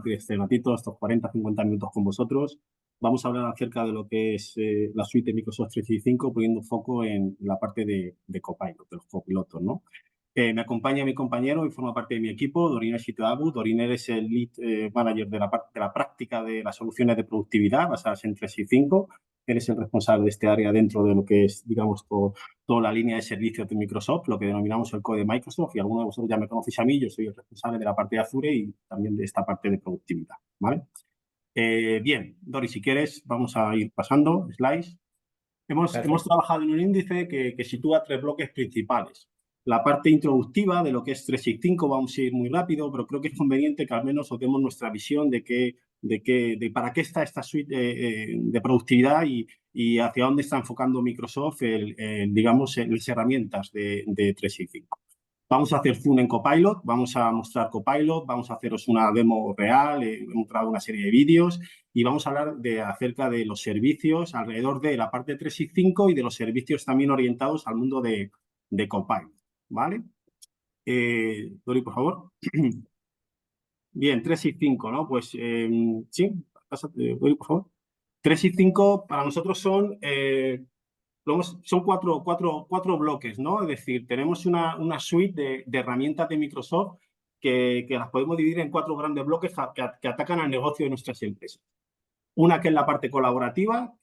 Este ratito, estos 40-50 minutos con vosotros. Vamos a hablar acerca de lo que es la suite de Microsoft 365, poniendo foco en la parte de Copilot, de los copilotos, ¿no? Me acompaña mi compañero y forma parte de mi equipo, Doriner Shitoabu. Doriner es el lead manager de la práctica de las soluciones de productividad basadas en 365. Él es el responsable de este área dentro de lo que es, digamos, toda la línea de servicios de Microsoft, lo que denominamos el core de Microsoft, y algunos de vosotros ya me conocéis a mí. Yo soy el responsable de la parte de Azure y también de esta parte de productividad, ¿vale? Bien, Dori, si quieres, vamos a ir pasando slides. Hemos trabajado en un índice que sitúa 3 bloques principales. La parte introductiva de lo que es 365, vamos a ir muy rápido, pero creo que es conveniente que al menos os demos nuestra visión de para qué está esta suite de productividad y hacia dónde está enfocando Microsoft, digamos, las herramientas de 365. Vamos a hacer zoom en Copilot, vamos a mostrar Copilot, vamos a haceros una demo real, hemos grabado una serie de vídeos y vamos a hablar acerca de los servicios alrededor de la parte 365 y de los servicios también orientados al mundo de Copilot, ¿vale? Dori, por favor. Bien, 365, ¿no? Pues sí, Dori, por favor. 365 para nosotros son cuatro bloques, ¿no? Es decir, tenemos una suite de herramientas de Microsoft que las podemos dividir en 4 grandes bloques que atacan al negocio de nuestras empresas. Una que es la parte colaborativa,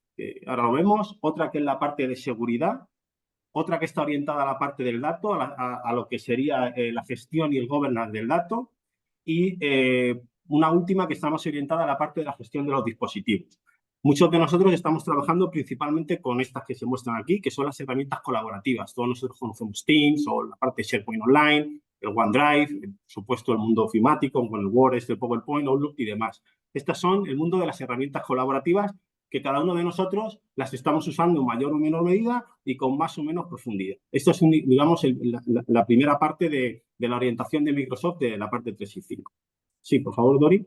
ahora lo vemos, otra que es la parte de seguridad, otra que está orientada a la parte del dato, a lo que sería la gestión y el governance del dato, y una última que está más orientada a la parte de la gestión de los dispositivos. Muchos de nosotros estamos trabajando principalmente con estas que se muestran aquí, que son las herramientas colaborativas. Todos nosotros conocemos Teams o la parte de SharePoint Online, el OneDrive, por supuesto el mundo ofimático con el Word, el PowerPoint, Outlook y demás. Estas son el mundo de las herramientas colaborativas que cada uno de nosotros las estamos usando en mayor o menor medida y con más o menos profundidad. Esto es, digamos, la primera parte de la orientación de Microsoft de la parte 365. Sí, por favor, Dori.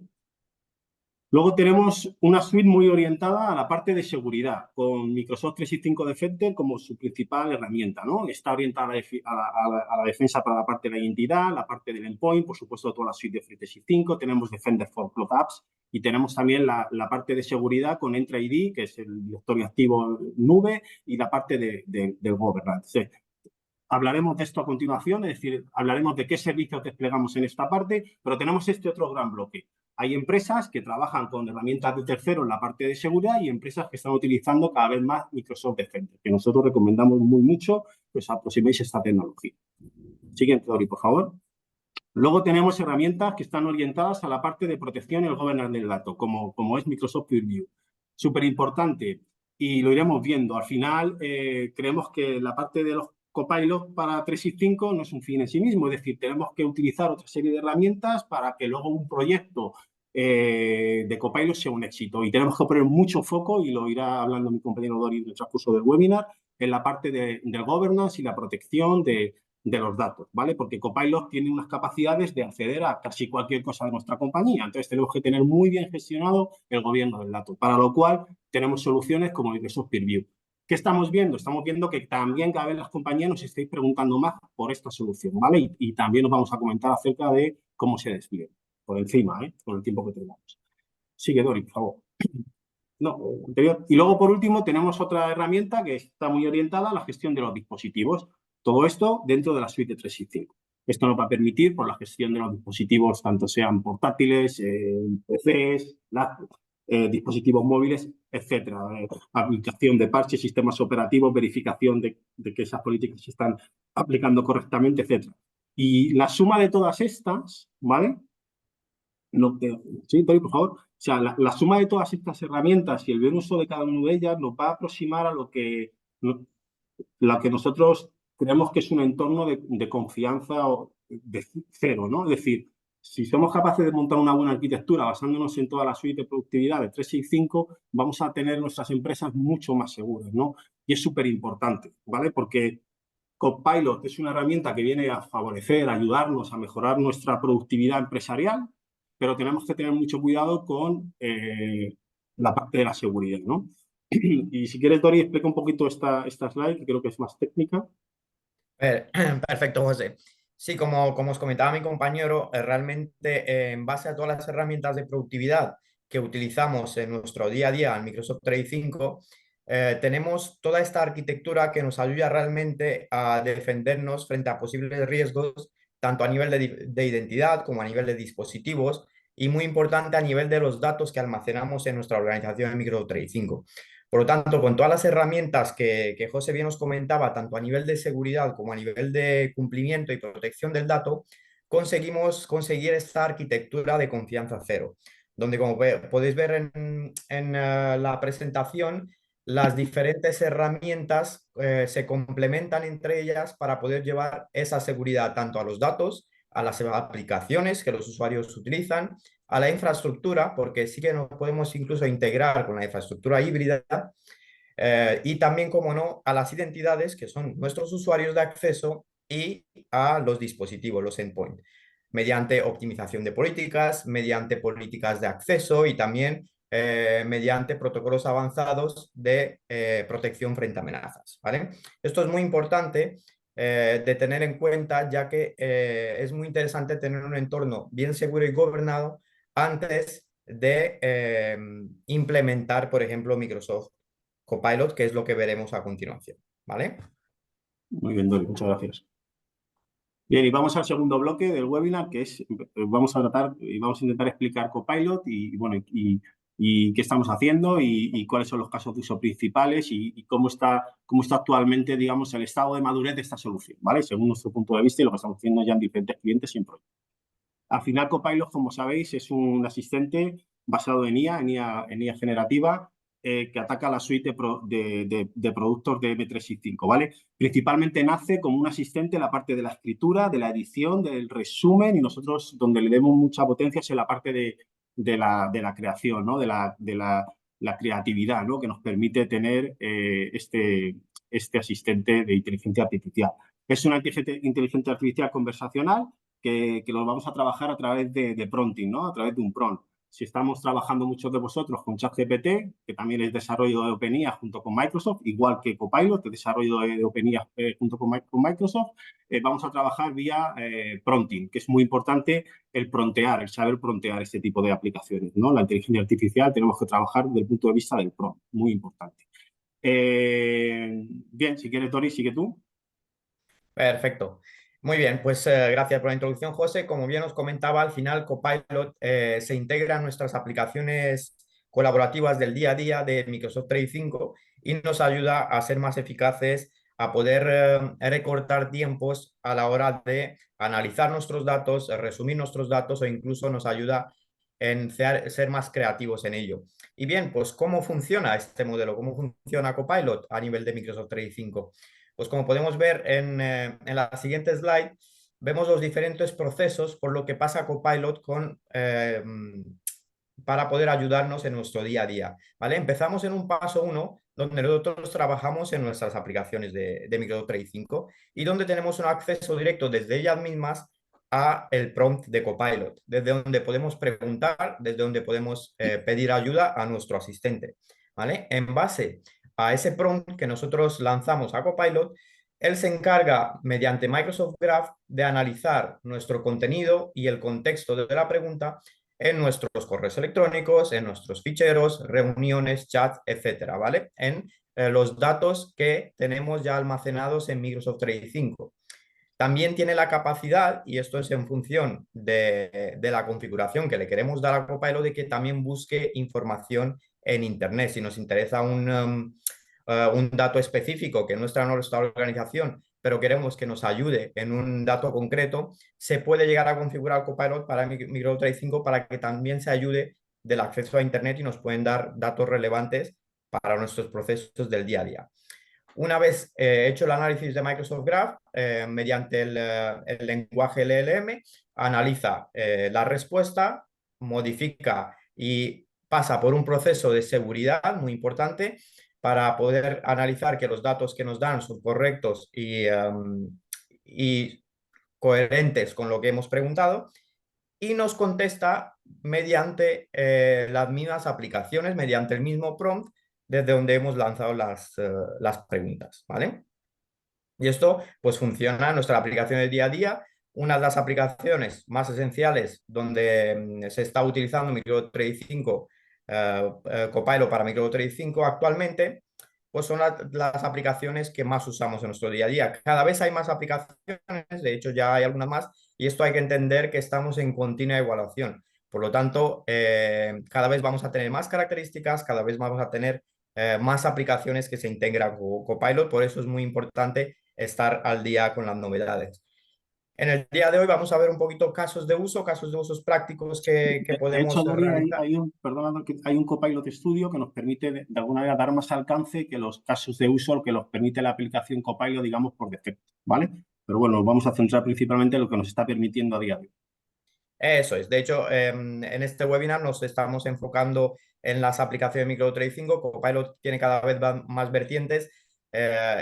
Luego tenemos una suite muy orientada a la parte de seguridad, con Microsoft 365 Defender como su principal herramienta, ¿no? Está orientada a la defensa para la parte de la identidad, la parte del endpoint, por supuesto, toda la suite de 365. Tenemos Defender for Cloud Apps y tenemos también la parte de seguridad con Entra ID, que es el directorio activo nube, y la parte del governance. Hablaremos de esto a continuación, es decir, hablaremos de qué servicios desplegamos en esta parte, pero tenemos este otro gran bloque. Hay empresas que trabajan con herramientas de terceros en la parte de seguridad y empresas que están utilizando cada vez más Microsoft Defender, que nosotros recomendamos mucho que os aproximéis a esta tecnología. Siguiente, Dori, por favor. Luego tenemos herramientas que están orientadas a la parte de protección y el governance del dato, como es Microsoft Purview. Súper importante y lo iremos viendo. Al final, creemos que la parte de los Copilot para 365 no es un fin en sí mismo, es decir, tenemos que utilizar otra serie de herramientas para que luego un proyecto de Copilot sea un éxito. Y tenemos que poner mucho foco, y lo irá hablando mi compañero Dori en el transcurso del webinar, en la parte del governance y la protección de los datos, ¿vale? Porque Copilot tiene unas capacidades de acceder a casi cualquier cosa de nuestra compañía. Entonces, tenemos que tener muy bien gestionado el gobierno del dato, para lo cual tenemos soluciones como Microsoft Purview. ¿Qué estamos viendo? Estamos viendo que también cada vez las compañías nos estáis preguntando más por esta solución, ¿vale? Y también nos vamos a comentar acerca de cómo se despliega, por encima, con el tiempo que tenemos. Sigue, Dori, por favor. No, anterior. Y luego, por último, tenemos otra herramienta que está muy orientada a la gestión de los dispositivos. Todo esto dentro de la suite de 365. Esto nos va a permitir, por la gestión de los dispositivos, tanto sean portátiles, PCs, dispositivos móviles, etcétera. Aplicación de parches, sistemas operativos, verificación de que esas políticas se están aplicando correctamente, etcétera. Y la suma de todas estas, ¿vale? Sí, Tori, por favor. O sea, la suma de todas estas herramientas y el buen uso de cada una de ellas nos va a aproximar a lo que nosotros creemos que es un entorno de confianza de cero, ¿no? Es decir, si somos capaces de montar una buena arquitectura basándonos en toda la suite de productividad de 365, vamos a tener nuestras empresas mucho más seguras, ¿no? Y es súper importante, ¿vale? Porque Copilot es una herramienta que viene a favorecer, a ayudarnos a mejorar nuestra productividad empresarial, pero tenemos que tener mucho cuidado con la parte de la seguridad, ¿no? Y si quieres, Dori, explica un poquito esta slide, que creo que es más técnica. Perfecto, José. Sí, como os comentaba mi compañero, realmente en base a todas las herramientas de productividad que utilizamos en nuestro día a día en Microsoft 365, tenemos toda esta arquitectura que nos ayuda realmente a defendernos frente a posibles riesgos, tanto a nivel de identidad como a nivel de dispositivos y muy importante a nivel de los datos que almacenamos en nuestra organización en Microsoft 365. Por lo tanto, con todas las herramientas que José bien nos comentaba, tanto a nivel de seguridad como a nivel de cumplimiento y protección del dato, conseguimos conseguir esta arquitectura de confianza cero, donde como podéis ver en la presentación, las diferentes herramientas se complementan entre ellas para poder llevar esa seguridad tanto a los datos, a las aplicaciones que los usuarios utilizan, a la infraestructura, porque sí que nos podemos incluso integrar con la infraestructura híbrida, y también, como no, a las identidades que son nuestros usuarios de acceso y a los dispositivos, los endpoints, mediante optimización de políticas, mediante políticas de acceso y también mediante protocolos avanzados de protección frente a amenazas, ¿vale? Esto es muy importante de tener en cuenta, ya que es muy interesante tener un entorno bien seguro y gobernado antes de implementar, por ejemplo, Microsoft Copilot, que es lo que veremos a continuación, ¿vale? Muy bien, Dori, muchas gracias. Bien, y vamos al segundo bloque del webinar, que es, vamos a tratar y vamos a intentar explicar Copilot y, bueno, y qué estamos haciendo y cuáles son los casos de uso principales y cómo está actualmente, digamos, el estado de madurez de esta solución, ¿vale? Según nuestro punto de vista y lo que estamos haciendo ya en diferentes clientes y en proyectos. Al final, Copilot, como sabéis, es un asistente basado en IA generativa, que ataca la suite de productos de M365, ¿vale? Principalmente nace como un asistente en la parte de la escritura, de la edición, del resumen, y nosotros donde le demos mucha potencia es en la parte de la creación, ¿no? La creatividad, ¿no? Que nos permite tener este asistente de inteligencia artificial. Es una inteligencia artificial conversacional que los vamos a trabajar a través de prompting, ¿no? A través de un prompt. Si estamos trabajando muchos de vosotros con ChatGPT, que también es desarrollo de OpenIA junto con Microsoft, igual que Copilot, que es desarrollo de OpenIA junto con Microsoft, vamos a trabajar vía prompting, que es muy importante el prontear, el saber prontear este tipo de aplicaciones, ¿no? La inteligencia artificial tenemos que trabajar desde el punto de vista del prompt, muy importante. Bien, si quieres, Tori, sigue tú. Perfecto. Muy bien, pues gracias por la introducción, José. Como bien os comentaba, al final Copilot se integra en nuestras aplicaciones colaborativas del día a día de Microsoft 365 y nos ayuda a ser más eficaces, a poder recortar tiempos a la hora de analizar nuestros datos, resumir nuestros datos o incluso nos ayuda en ser más creativos en ello. Y bien, pues ¿cómo funciona este modelo? ¿Cómo funciona Copilot a nivel de Microsoft 365? Pues como podemos ver en la siguiente slide, vemos los diferentes procesos por lo que pasa Copilot para poder ayudarnos en nuestro día a día. ¿Vale? Empezamos en un paso 1, donde nosotros trabajamos en nuestras aplicaciones de Microsoft 365 y donde tenemos un acceso directo desde ellas mismas a el prompt de Copilot, desde donde podemos preguntar, desde donde podemos pedir ayuda a nuestro asistente. ¿Vale? En base a ese prompt que nosotros lanzamos a Copilot, él se encarga, mediante Microsoft Graph, de analizar nuestro contenido y el contexto de la pregunta en nuestros correos electrónicos, en nuestros ficheros, reuniones, chats, etcétera, ¿vale? En los datos que tenemos ya almacenados en Microsoft 365. También tiene la capacidad, y esto es en función de la configuración que le queremos dar a Copilot, de que también busque información en Internet. Si nos interesa un dato específico que no está en nuestra organización, pero queremos que nos ayude en un dato concreto, se puede llegar a configurar Copilot para Microsoft 365 para que también se ayude del acceso a Internet y nos pueden dar datos relevantes para nuestros procesos del día a día. Una vez hecho el análisis de Microsoft Graph, mediante el lenguaje LLM, analiza la respuesta, modifica y pasa por un proceso de seguridad muy importante para poder analizar que los datos que nos dan son correctos y coherentes con lo que hemos preguntado y nos contesta mediante las mismas aplicaciones, mediante el mismo prompt desde donde hemos lanzado las preguntas, ¿vale? Y esto pues funciona en nuestra aplicación del día a día, Una de las aplicaciones más esenciales donde se está utilizando MicroTrader 5, Copilot para MicroTrader 5 actualmente, pues son las aplicaciones que más usamos en nuestro día a día. Cada vez hay más aplicaciones, de hecho ya hay algunas más, y esto hay que entender que estamos en continua evaluación. Por lo tanto, cada vez vamos a tener más características, cada vez vamos a tener más aplicaciones que se integran con Copilot, por eso es muy importante estar al día con las novedades. En el día de hoy vamos a ver un poquito casos de usos prácticos que De hecho, podemos Dani, realizar. perdona, que hay un Copilot Studio que nos permite de alguna manera dar más alcance que los casos de uso que los permite la aplicación Copilot, digamos, por defecto, ¿vale? Pero bueno, nos vamos a centrar principalmente en lo que nos está permitiendo a día de hoy. Eso es. De hecho, en este webinar nos estamos enfocando en las aplicaciones de MicroTrader 5. Copilot tiene cada vez más vertientes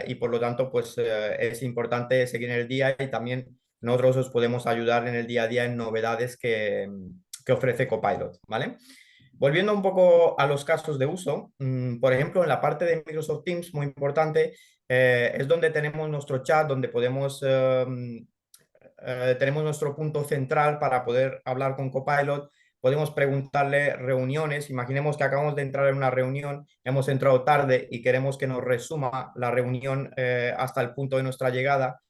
y por lo tanto, pues es importante seguir en el día y también nosotros os podemos ayudar en el día a día en novedades que ofrece Copilot, ¿vale? Volviendo un poco a los casos de uso, por ejemplo, en la parte de Microsoft Teams, muy importante, es donde tenemos nuestro chat, donde tenemos nuestro punto central para poder hablar con Copilot. Podemos preguntarle reuniones. Imaginemos que acabamos de entrar en una reunión, hemos entrado tarde y queremos que nos resuma la reunión hasta el punto de nuestra llegada,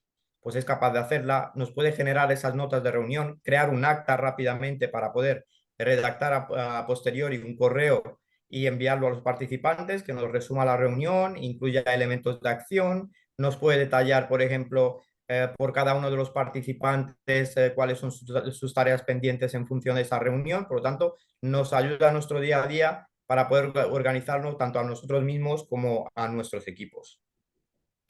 pues es capaz de hacerla. Nos puede generar esas notas de reunión, crear un acta rápidamente para poder redactar a posteriori un correo y enviarlo a los participantes, que nos resuma la reunión, incluya elementos de acción, nos puede detallar, por ejemplo, por cada uno de los participantes cuáles son sus tareas pendientes en función de esa reunión. Por lo tanto, nos ayuda a nuestro día a día para poder organizarnos tanto a nosotros mismos como a nuestros equipos.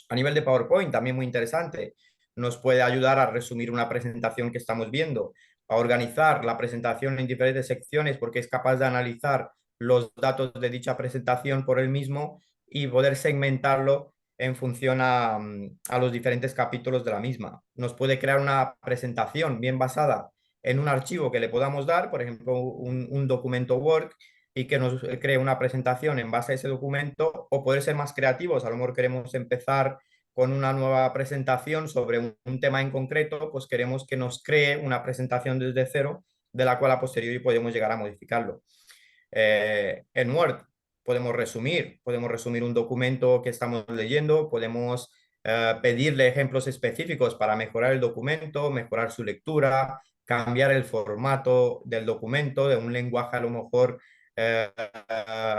A nivel de PowerPoint, también muy interesante, nos puede ayudar a resumir una presentación que estamos viendo, a organizar la presentación en diferentes secciones porque es capaz de analizar los datos de dicha presentación por él mismo y poder segmentarlo en función a los diferentes capítulos de la misma. Nos puede crear una presentación bien basada en un archivo que le podamos dar, por ejemplo, un documento Word, y que nos cree una presentación en base a ese documento, o poder ser más creativos. A lo mejor queremos empezar con una nueva presentación sobre un tema en concreto, pues queremos que nos cree una presentación desde cero, de la cual a posteriori podemos llegar a modificarlo. En Word podemos resumir un documento que estamos leyendo, podemos pedirle ejemplos específicos para mejorar el documento, mejorar su lectura, cambiar el formato del documento de un lenguaje a lo mejor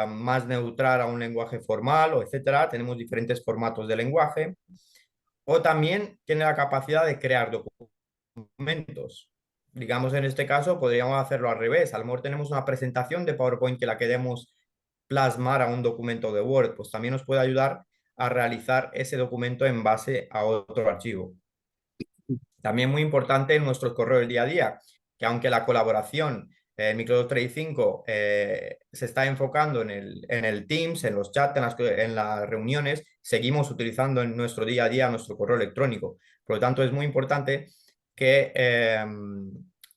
más neutral a un lenguaje formal, o etcétera. Tenemos diferentes formatos de lenguaje. O también tiene la capacidad de crear documentos. Digamos, en este caso, podríamos hacerlo al revés. A lo mejor tenemos una presentación de PowerPoint que la queremos plasmar a un documento de Word, pues también nos puede ayudar a realizar ese documento en base a otro archivo. También muy importante en nuestro correo del día a día, que aunque la colaboración en Microsoft 365 se está enfocando en el Teams, en los chats, en las reuniones, seguimos utilizando en nuestro día a día nuestro correo electrónico. Por lo tanto, es muy importante que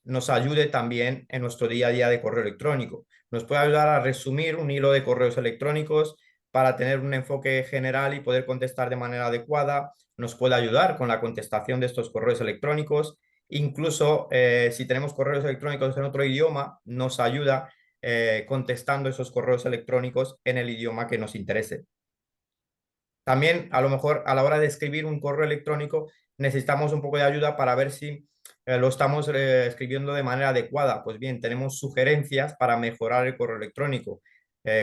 nos ayude también en nuestro día a día de correo electrónico. Nos puede ayudar a resumir un hilo de correos electrónicos para tener un enfoque general y poder contestar de manera adecuada. Nos puede ayudar con la contestación de estos correos electrónicos. Incluso si tenemos correos electrónicos en otro idioma, nos ayuda contestando esos correos electrónicos en el idioma que nos interese. También, a lo mejor, a la hora de escribir un correo electrónico, necesitamos un poco de ayuda para ver si lo estamos escribiendo de manera adecuada. Pues bien, tenemos sugerencias para mejorar el correo electrónico.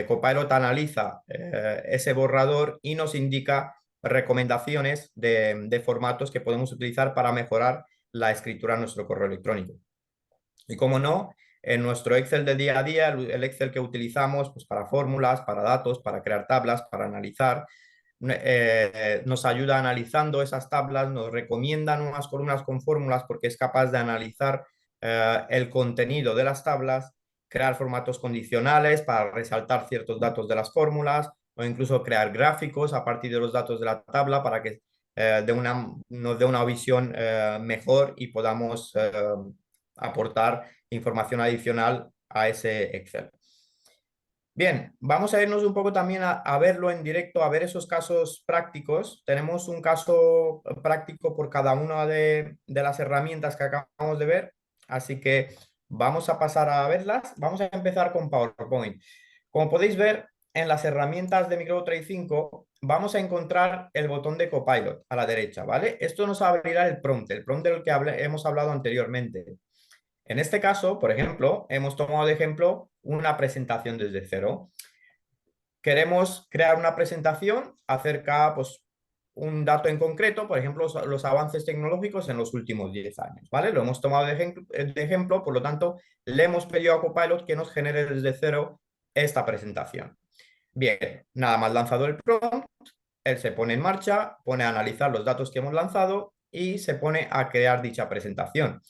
Copilot analiza ese borrador y nos indica recomendaciones de formatos que podemos utilizar para mejorar la escritura en nuestro correo electrónico. Y como no, en nuestro Excel del día a día, el Excel que utilizamos pues, para fórmulas, para datos, para crear tablas, para analizar, nos ayuda analizando esas tablas, nos recomienda nuevas columnas con fórmulas porque es capaz de analizar el contenido de las tablas, crear formatos condicionales para resaltar ciertos datos de las fórmulas o incluso crear gráficos a partir de los datos de la tabla para que nos dé una visión mejor y podamos aportar información adicional a ese Excel. Bien, vamos a irnos un poco también a verlo en directo, a ver esos casos prácticos. Tenemos un caso práctico por cada una de las herramientas que acabamos de ver, así que vamos a pasar a verlas. Vamos a empezar con PowerPoint. Como podéis ver, en las herramientas de Microsoft 365 vamos a encontrar el botón de Copilot a la derecha, ¿vale? Esto nos abrirá el prompt del que hemos hablado anteriormente. En este caso, por ejemplo, hemos tomado de ejemplo una presentación desde cero. Queremos crear una presentación acerca, pues, un dato en concreto, por ejemplo, los avances tecnológicos en los últimos 10 años, ¿vale? Lo hemos tomado de ejemplo, por lo tanto, le hemos pedido a Copilot que nos genere desde cero esta presentación. Bien, nada más lanzado el prompt, él se pone en marcha, pone a analizar los datos que hemos lanzado y se pone a crear dicha presentación.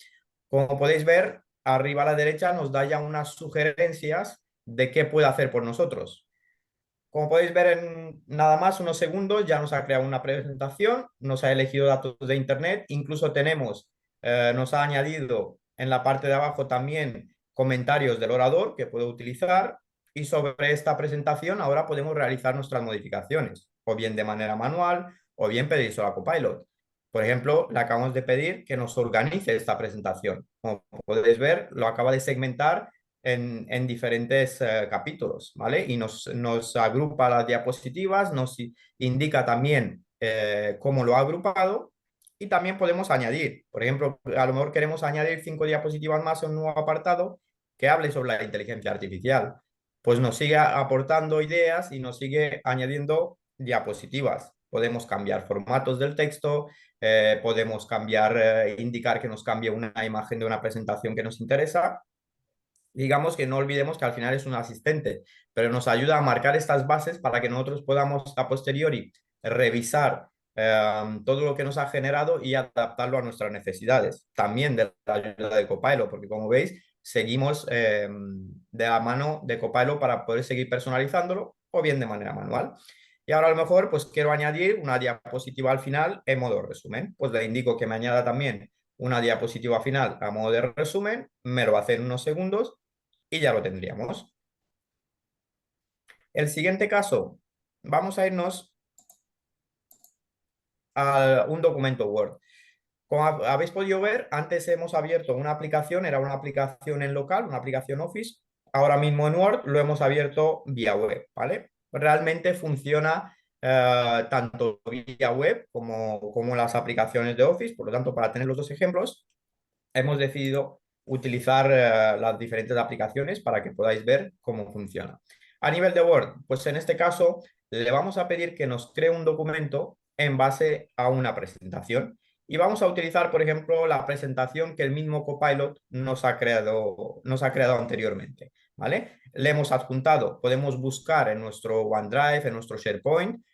Como podéis ver, arriba a la derecha nos da ya unas sugerencias de qué puede hacer por nosotros. Como podéis ver en nada más unos segundos, ya nos ha creado una presentación, nos ha elegido datos de Internet, incluso nos ha añadido en la parte de abajo también comentarios del orador que puedo utilizar y sobre esta presentación ahora podemos realizar nuestras modificaciones, o bien de manera manual o bien pedírselo a Copilot. Por ejemplo, le acabamos de pedir que nos organice esta presentación. Como podéis ver, lo acaba de segmentar en diferentes capítulos, ¿vale? Y nos agrupa las diapositivas, nos indica también cómo lo ha agrupado y también podemos añadir. Por ejemplo, a lo mejor queremos añadir 5 diapositivas más en un nuevo apartado que hable sobre la inteligencia artificial. Pues nos sigue aportando ideas y nos sigue añadiendo diapositivas. Podemos cambiar formatos del texto, podemos cambiar, indicar que nos cambie una imagen de una presentación que nos interesa. Digamos que no olvidemos que al final es un asistente, pero nos ayuda a marcar estas bases para que nosotros podamos a posteriori revisar todo lo que nos ha generado y adaptarlo a nuestras necesidades. También de la ayuda de Copilot, porque como veis, seguimos de la mano de Copilot para poder seguir personalizándolo o bien de manera manual. Y ahora a lo mejor pues quiero añadir una diapositiva al final en modo resumen. Pues le indico que me añada también una diapositiva final a modo de resumen, me lo va a hacer en unos segundos y ya lo tendríamos. El siguiente caso, vamos a irnos a un documento Word. Como habéis podido ver, antes hemos abierto una aplicación, era una aplicación en local, una aplicación Office. Ahora mismo en Word lo hemos abierto vía web, ¿vale? Realmente funciona tanto vía web como las aplicaciones de Office. Por lo tanto, para tener los dos ejemplos, hemos decidido utilizar las diferentes aplicaciones para que podáis ver cómo funciona. A nivel de Word, pues en este caso le vamos a pedir que nos cree un documento en base a una presentación y vamos a utilizar, por ejemplo, la presentación que el mismo Copilot nos ha creado anteriormente, ¿vale? Le hemos adjuntado, podemos buscar en nuestro OneDrive, en nuestro SharePoint,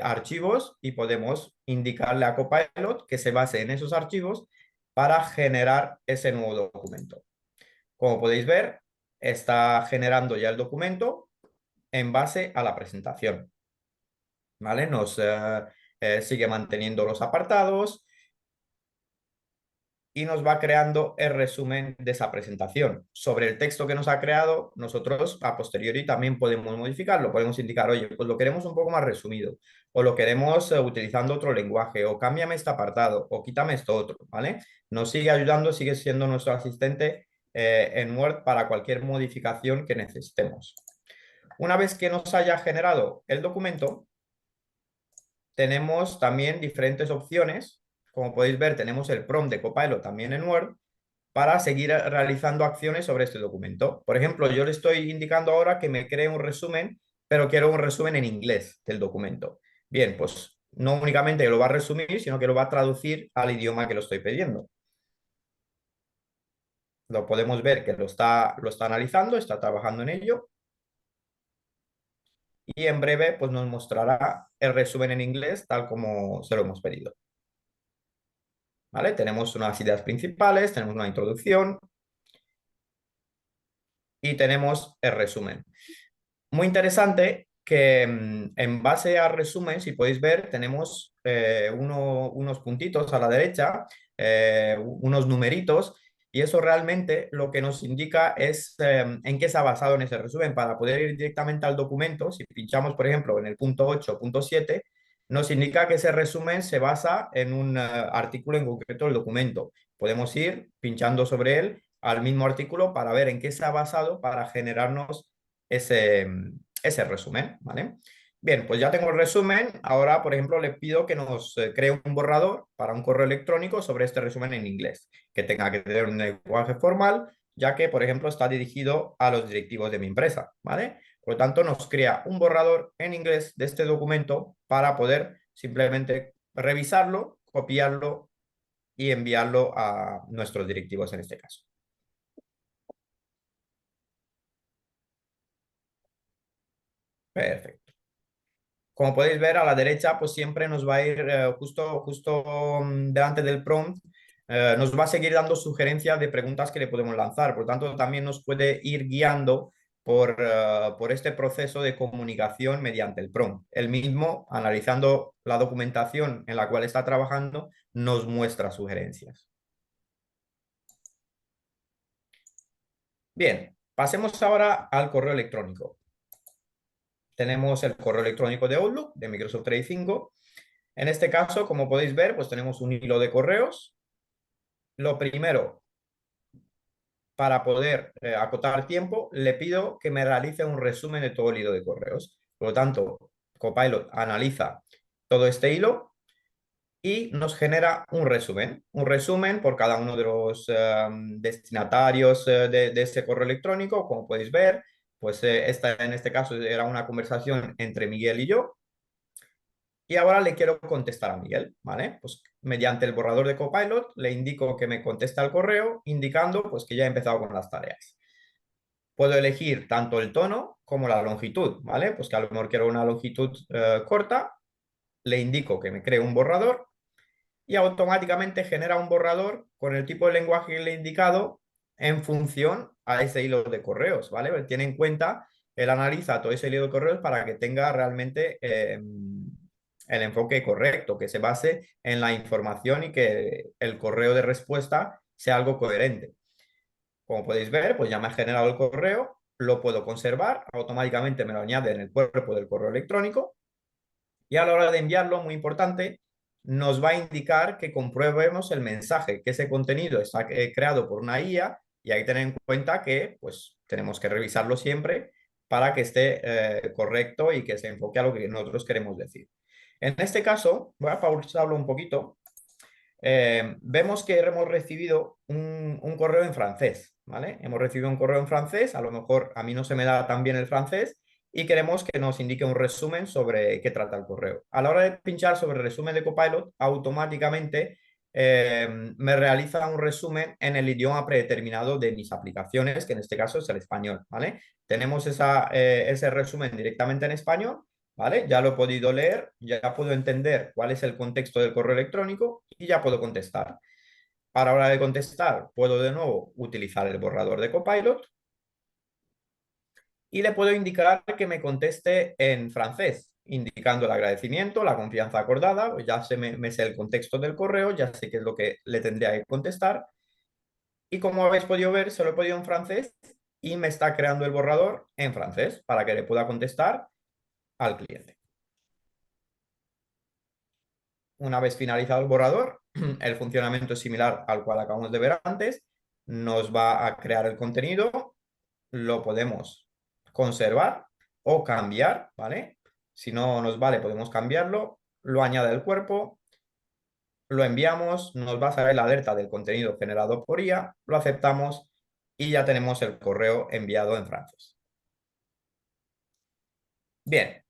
archivos y podemos indicarle a Copilot que se base en esos archivos para generar ese nuevo documento. Como podéis ver, está generando ya el documento en base a la presentación. ¿Vale? Nos sigue manteniendo los apartados y nos va creando el resumen de esa presentación. Sobre el texto que nos ha creado, nosotros a posteriori también podemos modificarlo. Podemos indicar, oye, pues lo queremos un poco más resumido, o lo queremos utilizando otro lenguaje, o cámbiame este apartado, o quítame esto otro, ¿vale? Nos sigue ayudando, sigue siendo nuestro asistente en Word para cualquier modificación que necesitemos. Una vez que nos haya generado el documento, tenemos también diferentes opciones. Como podéis ver, tenemos el prompt de Copilot también en Word para seguir realizando acciones sobre este documento. Por ejemplo, yo le estoy indicando ahora que me cree un resumen, pero quiero un resumen en inglés del documento. Bien, pues no únicamente lo va a resumir, sino que lo va a traducir al idioma que lo estoy pidiendo. Lo podemos ver que lo está analizando, está trabajando en ello y en breve pues nos mostrará el resumen en inglés tal como se lo hemos pedido. ¿Vale? Tenemos unas ideas principales, tenemos una introducción y tenemos el resumen. Muy interesante que en base al resumen, si podéis ver, tenemos unos puntitos a la derecha, unos numeritos, y eso realmente lo que nos indica es en qué se ha basado en ese resumen. Para poder ir directamente al documento, si pinchamos, por ejemplo, en el punto 8.7, nos indica que ese resumen se basa en un artículo en concreto del documento. Podemos ir pinchando sobre él al mismo artículo para ver en qué se ha basado para generarnos ese resumen, ¿vale? Bien, pues ya tengo el resumen. Ahora, por ejemplo, le pido que nos cree un borrador para un correo electrónico sobre este resumen en inglés, que tenga que tener un lenguaje formal, ya que, por ejemplo, está dirigido a los directivos de mi empresa, ¿vale? Por lo tanto, nos crea un borrador en inglés de este documento para poder simplemente revisarlo, copiarlo y enviarlo a nuestros directivos en este caso. Perfecto. Como podéis ver a la derecha, pues siempre nos va a ir justo delante del prompt, nos va a seguir dando sugerencias de preguntas que le podemos lanzar. Por lo tanto, también nos puede ir guiando por este proceso de comunicación mediante el prompt. El mismo, analizando la documentación en la cual está trabajando, nos muestra sugerencias. Bien, pasemos ahora al correo electrónico. Tenemos el correo electrónico de Outlook, de Microsoft 365. En este caso, como podéis ver, pues tenemos un hilo de correos. Lo primero, para poder acotar tiempo, le pido que me realice un resumen de todo el hilo de correos. Por lo tanto, Copilot analiza todo este hilo y nos genera un resumen por cada uno de los destinatarios de ese correo electrónico. Como podéis ver, pues esta en este caso era una conversación entre Miguel y yo. Y ahora le quiero contestar a Miguel, ¿vale? Pues mediante el borrador de Copilot le indico que me contesta el correo, indicando pues que ya he empezado con las tareas. Puedo elegir tanto el tono como la longitud, ¿vale? Pues que a lo mejor quiero una longitud corta, le indico que me cree un borrador y automáticamente genera un borrador con el tipo de lenguaje que le he indicado en función a ese hilo de correos, ¿vale? Tiene en cuenta, él analiza todo ese hilo de correos para que tenga realmente el enfoque correcto, que se base en la información y que el correo de respuesta sea algo coherente. Como podéis ver, pues ya me ha generado el correo, lo puedo conservar, automáticamente me lo añade en el cuerpo del correo electrónico y a la hora de enviarlo, muy importante, nos va a indicar que compruebemos el mensaje, que ese contenido está creado por una IA y hay que tener en cuenta que pues tenemos que revisarlo siempre para que esté correcto y que se enfoque a lo que nosotros queremos decir. En este caso, voy a pausarlo un poquito. Vemos que hemos recibido un correo en francés, ¿vale? Hemos recibido un correo en francés, a lo mejor a mí no se me da tan bien el francés y queremos que nos indique un resumen sobre qué trata el correo. A la hora de pinchar sobre el resumen de Copilot, automáticamente me realiza un resumen en el idioma predeterminado de mis aplicaciones, que en este caso es el español, ¿vale? Tenemos ese resumen directamente en español. ¿Vale? Ya lo he podido leer, ya puedo entender cuál es el contexto del correo electrónico y ya puedo contestar. A la hora de contestar, puedo de nuevo utilizar el borrador de Copilot y le puedo indicar que me conteste en francés, indicando el agradecimiento, la confianza acordada, pues ya me sé el contexto del correo, ya sé qué es lo que le tendría que contestar. Y como habéis podido ver, se lo he pedido en francés y me está creando el borrador en francés para que le pueda contestar al cliente. Una vez finalizado el borrador, el funcionamiento es similar al cual acabamos de ver antes. Nos va a crear el contenido, lo podemos conservar o cambiar, ¿vale? Si no nos vale, podemos cambiarlo, lo añade el cuerpo, lo enviamos, nos va a salir la alerta del contenido generado por IA, lo aceptamos y ya tenemos el correo enviado en francés. Bien,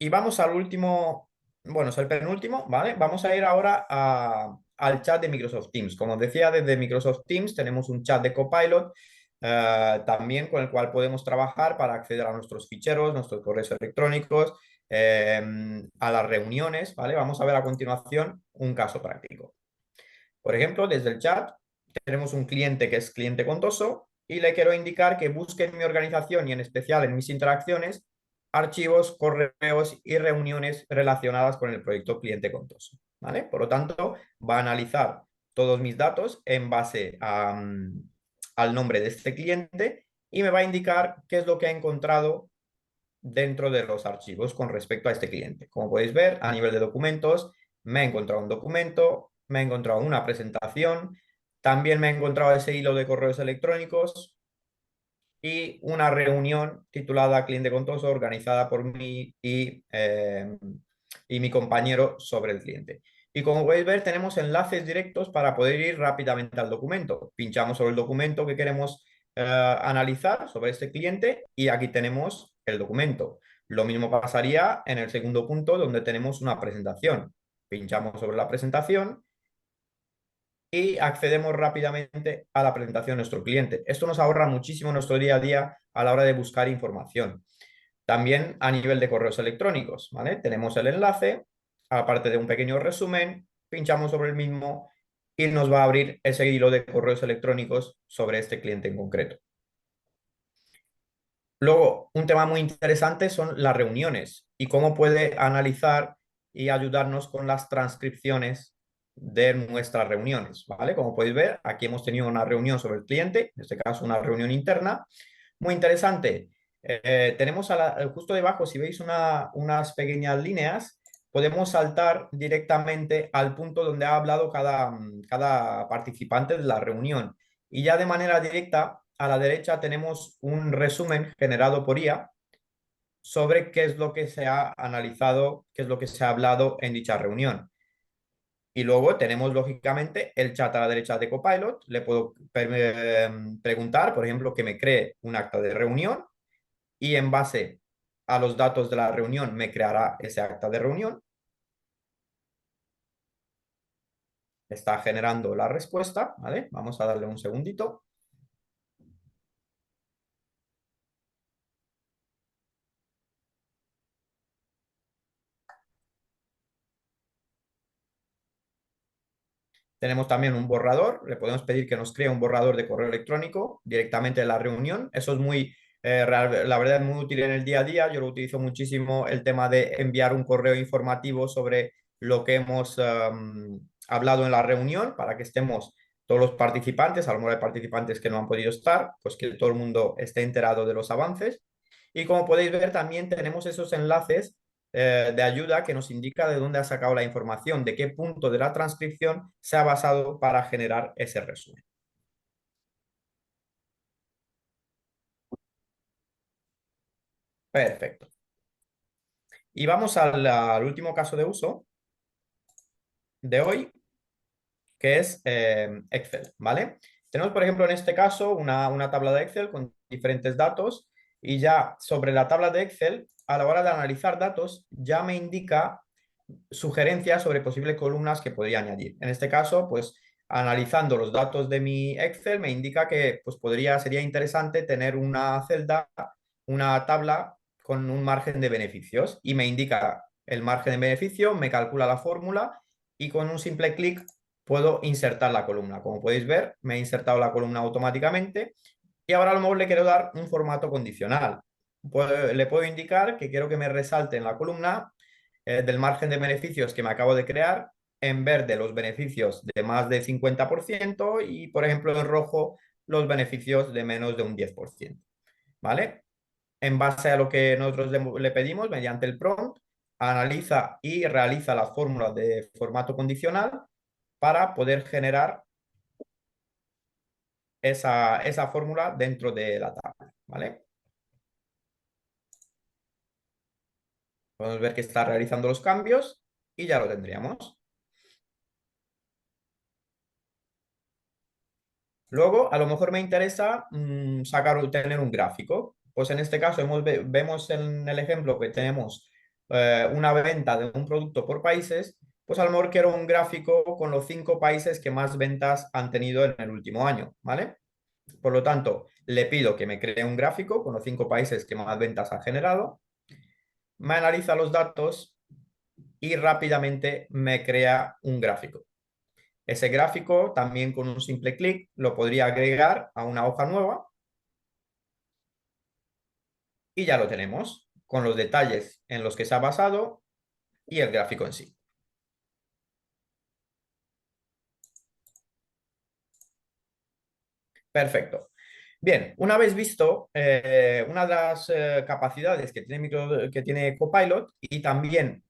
y vamos al último, bueno, es el penúltimo, ¿vale? Vamos a ir ahora al chat de Microsoft Teams. Como os decía, desde Microsoft Teams tenemos un chat de Copilot también con el cual podemos trabajar para acceder a nuestros ficheros, nuestros correos electrónicos, a las reuniones, ¿vale? Vamos a ver a continuación un caso práctico. Por ejemplo, desde el chat tenemos un cliente que es cliente contoso y le quiero indicar que busque en mi organización y en especial en mis interacciones archivos, correos y reuniones relacionadas con el proyecto cliente contoso, ¿vale? Por lo tanto, va a analizar todos mis datos en base al nombre de este cliente y me va a indicar qué es lo que ha encontrado dentro de los archivos con respecto a este cliente. Como podéis ver, a nivel de documentos, me he encontrado un documento, me he encontrado una presentación, también me he encontrado ese hilo de correos electrónicos y una reunión titulada Cliente Contoso organizada por mí y mi compañero sobre el cliente. Y como podéis ver, tenemos enlaces directos para poder ir rápidamente al documento. Pinchamos sobre el documento que queremos analizar sobre este cliente y aquí tenemos el documento. Lo mismo pasaría en el segundo punto donde tenemos una presentación. Pinchamos sobre la presentación y accedemos rápidamente a la presentación de nuestro cliente. Esto nos ahorra muchísimo nuestro día a día a la hora de buscar información. También a nivel de correos electrónicos, ¿vale? Tenemos el enlace, aparte de un pequeño resumen, pinchamos sobre el mismo y nos va a abrir ese hilo de correos electrónicos sobre este cliente en concreto. Luego, un tema muy interesante son las reuniones y cómo puede analizar y ayudarnos con las transcripciones de nuestras reuniones, ¿vale? Como podéis ver, aquí hemos tenido una reunión sobre el cliente, en este caso una reunión interna, muy interesante. Tenemos justo debajo, si veis unas pequeñas líneas, podemos saltar directamente al punto donde ha hablado cada participante de la reunión. Y ya de manera directa, a la derecha tenemos un resumen generado por IA sobre qué es lo que se ha analizado, qué es lo que se ha hablado en dicha reunión. Y luego tenemos, lógicamente, el chat a la derecha de Copilot. Le puedo preguntar, por ejemplo, que me cree un acta de reunión y en base a los datos de la reunión me creará ese acta de reunión. Está generando la respuesta, ¿vale? Vamos a darle un segundito. Tenemos también un borrador, le podemos pedir que nos cree un borrador de correo electrónico directamente de la reunión. Eso es muy, la verdad, es muy útil en el día a día. Yo lo utilizo muchísimo el tema de enviar un correo informativo sobre lo que hemos hablado en la reunión para que estemos todos los participantes, a lo mejor hay participantes que no han podido estar, pues que todo el mundo esté enterado de los avances. Y como podéis ver, también tenemos esos enlaces de ayuda que nos indica de dónde ha sacado la información, de qué punto de la transcripción se ha basado para generar ese resumen. Perfecto. Y vamos al último caso de uso de hoy, que es Excel, ¿vale? Tenemos, por ejemplo, en este caso una tabla de Excel con diferentes datos y ya sobre la tabla de Excel, a la hora de analizar datos, ya me indica sugerencias sobre posibles columnas que podría añadir. En este caso, pues analizando los datos de mi Excel, me indica que pues, sería interesante tener una celda, una tabla con un margen de beneficios y me indica el margen de beneficio, me calcula la fórmula y con un simple clic puedo insertar la columna. Como podéis ver, me he insertado la columna automáticamente y ahora a lo mejor le quiero dar un formato condicional. Le puedo indicar que quiero que me resalte en la columna del margen de beneficios que me acabo de crear, en verde los beneficios de más de 50% y, por ejemplo, en rojo los beneficios de menos de un 10%. ¿Vale? En base a lo que nosotros le pedimos mediante el prompt, analiza y realiza la fórmula de formato condicional para poder generar esa fórmula dentro de la tabla. ¿Vale? Podemos ver que está realizando los cambios y ya lo tendríamos. Luego, a lo mejor me interesa tener un gráfico. Pues en este caso vemos en el ejemplo que tenemos una venta de un producto por países, pues a lo mejor quiero un gráfico con los 5 países que más ventas han tenido en el último año, ¿vale? Por lo tanto, le pido que me cree un gráfico con los 5 países que más ventas ha generado, me analiza los datos y rápidamente me crea un gráfico. Ese gráfico también con un simple clic lo podría agregar a una hoja nueva y ya lo tenemos con los detalles en los que se ha basado y el gráfico en sí. Perfecto. Bien, una vez visto una de las capacidades que tiene, que tiene Copilot y también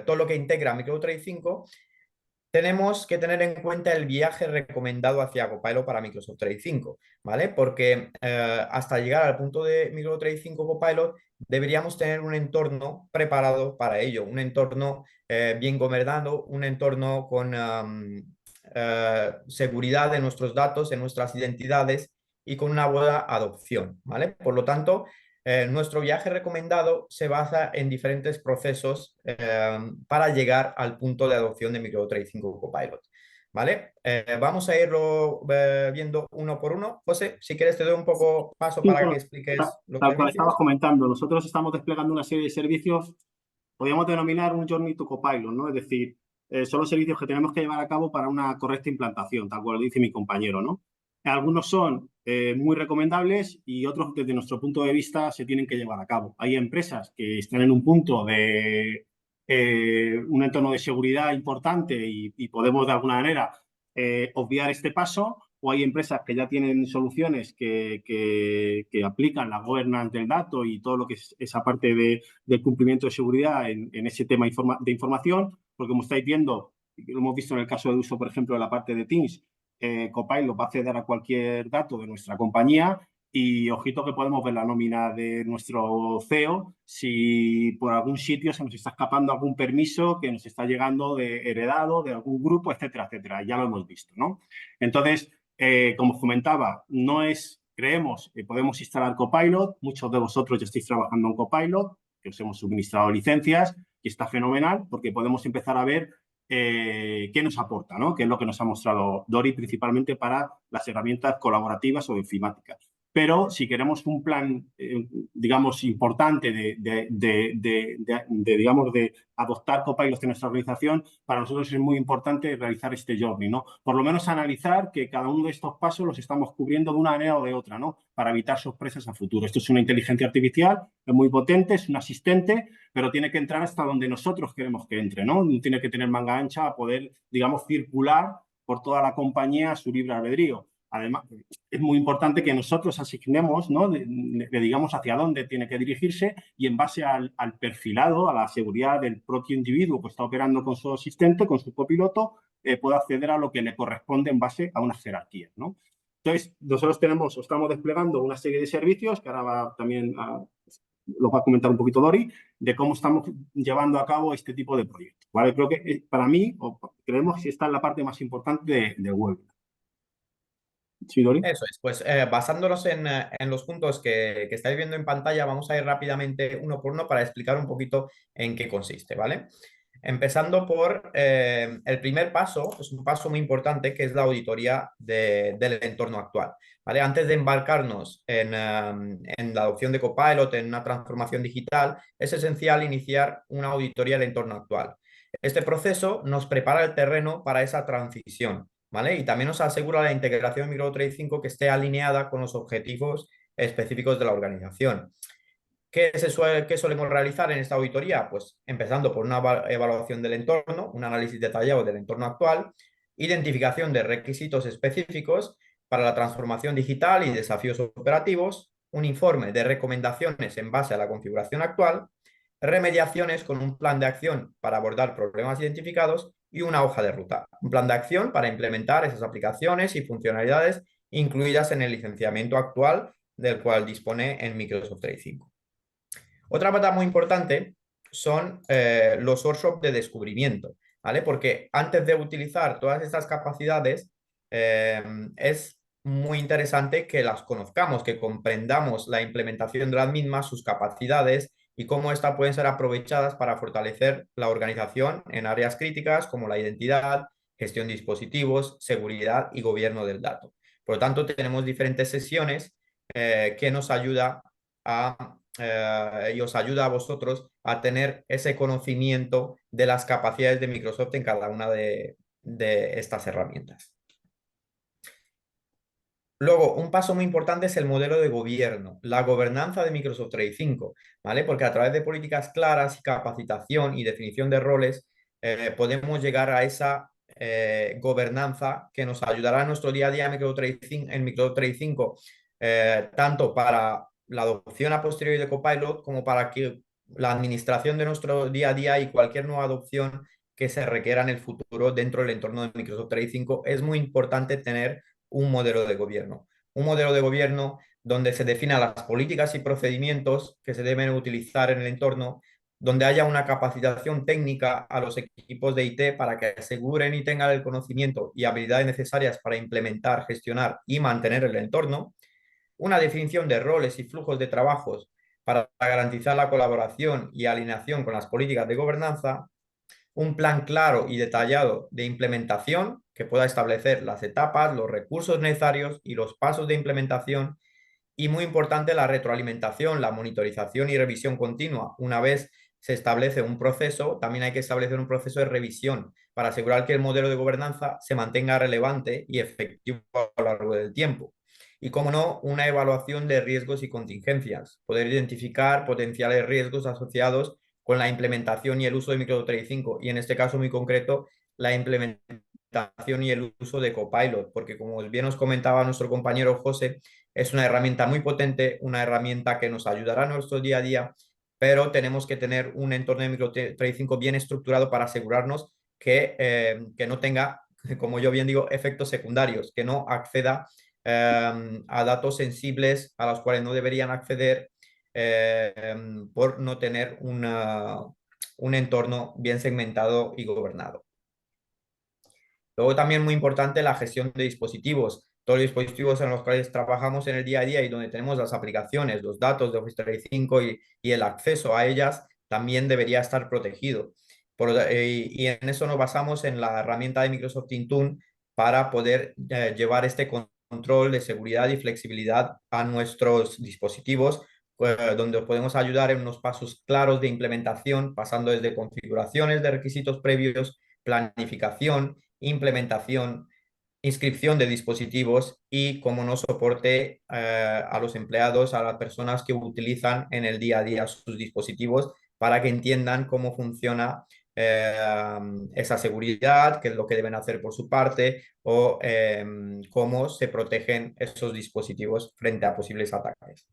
todo lo que integra MicroTrace 5, tenemos que tener en cuenta el viaje recomendado hacia Copilot para Microsoft Trace 5, ¿vale? Porque hasta llegar al punto de Microsoft Trace 5 Copilot deberíamos tener un entorno preparado para ello, un entorno bien gobernado, un entorno con seguridad de nuestros datos, de nuestras identidades y con una buena adopción, ¿vale? Por lo tanto, nuestro viaje recomendado se basa en diferentes procesos para llegar al punto de adopción de MicroTrace 5 Copilot. ¿Vale? Vamos a irlo viendo uno por uno. José, si quieres te doy un poco paso Sí, para que bueno, expliques los tal cual estabas servicios. comentando, nosotros estamos desplegando una serie de servicios, podríamos denominar un Journey to Copilot, ¿no? Es decir, son los servicios que tenemos que llevar a cabo para una correcta implantación, tal cual lo dice mi compañero, ¿no? Algunos son muy recomendables y otros, desde nuestro punto de vista, se tienen que llevar a cabo. Hay empresas que están en un punto de un entorno de seguridad importante y podemos, de alguna manera, obviar este paso, o hay empresas que ya tienen soluciones que aplican la governance del dato y todo lo que es esa parte del cumplimiento de seguridad en ese tema de información, porque como estáis viendo, lo hemos visto en el caso de uso, por ejemplo, de la parte de Teams, Copilot va a acceder a cualquier dato de nuestra compañía y ojito que podemos ver la nómina de nuestro CEO si por algún sitio se nos está escapando algún permiso que nos está llegando de heredado de algún grupo, etcétera, etcétera. Ya lo hemos visto, ¿no? Entonces, como comentaba, no es, creemos que podemos instalar Copilot. Muchos de vosotros ya estáis trabajando en Copilot, que os hemos suministrado licencias y está fenomenal porque podemos empezar a ver qué nos aporta, ¿no? Qué es lo que nos ha mostrado Dori principalmente para las herramientas colaborativas o informáticas. Pero si queremos un plan, digamos, importante digamos, de adoptar Copilot en nuestra organización, para nosotros es muy importante realizar este journey, ¿no? Por lo menos analizar que cada uno de estos pasos los estamos cubriendo de una manera o de otra, ¿no? Para evitar sorpresas a futuro. Esto es una inteligencia artificial, es muy potente, es un asistente, pero tiene que entrar hasta donde nosotros queremos que entre, ¿no? No tiene que tener manga ancha a poder, digamos, circular por toda la compañía a su libre albedrío. Además, es muy importante que nosotros asignemos, ¿no? Le digamos hacia dónde tiene que dirigirse y en base al perfilado, a la seguridad del propio individuo que está operando con su asistente, con su copiloto, pueda acceder a lo que le corresponde en base a unas jerarquías, ¿no? Entonces, nosotros estamos desplegando una serie de servicios que ahora va también lo va a comentar un poquito Dori, de cómo estamos llevando a cabo este tipo de proyectos, ¿vale? Creo que para mí, creemos que esta es la parte más importante de web. ¿Sí, Dori? Eso es, pues basándonos en los puntos que estáis viendo en pantalla, vamos a ir rápidamente uno por uno para explicar un poquito en qué consiste, ¿vale? Empezando por el primer paso, es un paso muy importante que es la auditoría del entorno actual, ¿vale? Antes de embarcarnos en la adopción de Copilot, en una transformación digital, es esencial iniciar una auditoría del entorno actual. Este proceso nos prepara el terreno para esa transición, ¿vale? Y también nos asegura la integración de MicroTrace 5 que esté alineada con los objetivos específicos de la organización. ¿Qué solemos realizar en esta auditoría? Pues empezando por una evaluación del entorno, un análisis detallado del entorno actual, identificación de requisitos específicos para la transformación digital y desafíos operativos, un informe de recomendaciones en base a la configuración actual, remediaciones con un plan de acción para abordar problemas identificados y una hoja de ruta. Un plan de acción para implementar esas aplicaciones y funcionalidades incluidas en el licenciamiento actual del cual dispone en Microsoft 365. Otra pata muy importante son los workshops de descubrimiento, ¿vale? Porque antes de utilizar todas estas capacidades, es muy interesante que las conozcamos, que comprendamos la implementación de las mismas, sus capacidades y cómo estas pueden ser aprovechadas para fortalecer la organización en áreas críticas como la identidad, gestión de dispositivos, seguridad y gobierno del dato. Por lo tanto, tenemos diferentes sesiones que nos ayuda y os ayuda a vosotros a tener ese conocimiento de las capacidades de Microsoft en cada una de estas herramientas. Luego, un paso muy importante es el modelo de gobierno, la gobernanza de Microsoft 365, ¿vale? Porque a través de políticas claras, capacitación y definición de roles, podemos llegar a esa gobernanza que nos ayudará en nuestro día a día en MicroSoft 5, tanto para la adopción a posteriori de Copilot como para que la administración de nuestro día a día y cualquier nueva adopción que se requiera en el futuro dentro del entorno de Microsoft 365, es muy importante tener un modelo de gobierno. Un modelo de gobierno donde se definan las políticas y procedimientos que se deben utilizar en el entorno, donde haya una capacitación técnica a los equipos de IT para que aseguren y tengan el conocimiento y habilidades necesarias para implementar, gestionar y mantener el entorno, una definición de roles y flujos de trabajos para garantizar la colaboración y alineación con las políticas de gobernanza, un plan claro y detallado de implementación que pueda establecer las etapas, los recursos necesarios y los pasos de implementación. Y muy importante, la retroalimentación, la monitorización y revisión continua. Una vez se establece un proceso, también hay que establecer un proceso de revisión para asegurar que el modelo de gobernanza se mantenga relevante y efectivo a lo largo del tiempo. Y, como no, una evaluación de riesgos y contingencias. Poder identificar potenciales riesgos asociados con la implementación y el uso de Microsoft 365 y, en este caso muy concreto, la implementación y el uso de Copilot, porque, como bien os comentaba nuestro compañero José, es una herramienta muy potente, una herramienta que nos ayudará en nuestro día a día, pero tenemos que tener un entorno de MicroSoft 365 bien estructurado para asegurarnos que no tenga, como yo bien digo, efectos secundarios, que no acceda a datos sensibles a los cuales no deberían acceder por no tener un entorno bien segmentado y gobernado. Luego, también muy importante, la gestión de dispositivos. Todos los dispositivos en los cuales trabajamos en el día a día y donde tenemos las aplicaciones, los datos de Office 365 y el acceso a ellas también debería estar protegido. Y en eso nos basamos en la herramienta de Microsoft Intune para poder llevar este control de seguridad y flexibilidad a nuestros dispositivos, donde os podemos ayudar en unos pasos claros de implementación, pasando desde configuraciones de requisitos previos, planificación, implementación, inscripción de dispositivos y, como no, soporte a los empleados, a las personas que utilizan en el día a día sus dispositivos para que entiendan cómo funciona esa seguridad, qué es lo que deben hacer por su parte o cómo se protegen esos dispositivos frente a posibles ataques.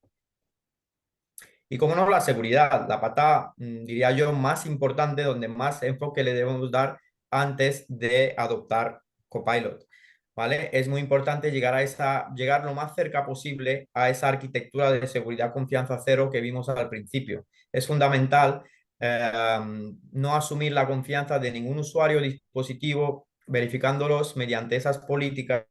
Y, como no, la seguridad, la pata, diría yo, más importante, donde más enfoque le debemos dar antes de adoptar Copilot, ¿vale? Es muy importante llegar lo más cerca posible a esa arquitectura de seguridad confianza cero que vimos al principio. Es fundamental no asumir la confianza de ningún usuario o dispositivo, verificándolos mediante esas políticas